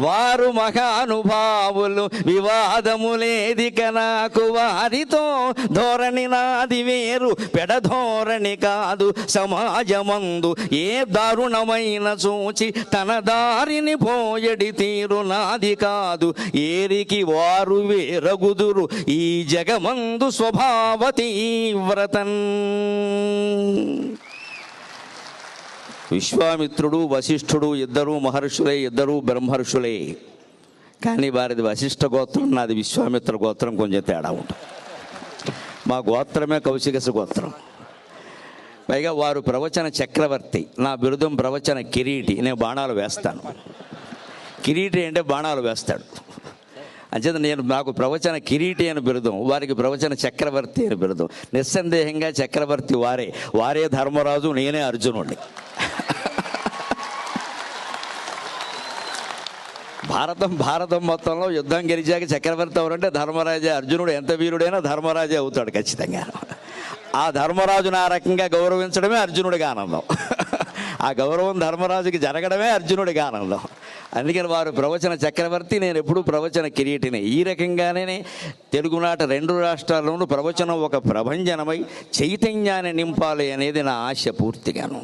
వారు మహానుభావులు వివాదములేదిక నాకు వారితో ధోరణి నాది వేరు పెడధోరణి కాదు సమాజమందు ఏ దారుణమైన చూచి తన దారిని పోయడి తీరు నాది కాదు ఏరికి వారు వేరగుదురు ఈ జగమందు స్వభావ తీవ్రతన్. విశ్వామిత్రుడు వశిష్ఠుడు ఇద్దరు మహర్షులే, ఇద్దరు బ్రహ్మర్షులే. కానీ వారిది వశిష్ఠ గోత్రం, నాది విశ్వామిత్ర గోత్రం, కొంచెం తేడా ఉంటుంది. మా గోత్రమే కౌశికస గోత్రం. పైగా వారు ప్రవచన చక్రవర్తి, నా బిరుదం ప్రవచన కిరీటి. నేను బాణాలు వేస్తాను. కిరీటి అంటే బాణాలు వేస్తాడు. అంచేత నాకు ప్రవచన కిరీటి అని బిరుదం, వారికి ప్రవచన చక్రవర్తి అని బిరుదం. నిస్సందేహంగా చక్రవర్తి వారే ధర్మరాజు, నేనే అర్జునుడిని. భారతం మొత్తంలో యుద్ధం గెలిచాక చక్రవర్తి ఎవరంటే ధర్మరాజే. అర్జునుడు ఎంత వీరుడైనా ధర్మరాజే అవుతాడు ఖచ్చితంగా. ఆ ధర్మరాజును ఆ రకంగా గౌరవించడమే అర్జునుడికి ఆనందం. ఆ గౌరవం ధర్మరాజుకి జరగడమే అర్జునుడికి ఆనందం. అందుకని వారు ప్రవచన చక్రవర్తి, నేను ఎప్పుడూ ప్రవచన కిరీటిని. ఈ రకంగానే తెలుగునాట 2 రాష్ట్రాల్లోనూ ప్రవచనం ఒక ప్రభంజనమై చైతన్యాన్ని నింపాలి అనేది నా ఆశ పూర్తిగాను.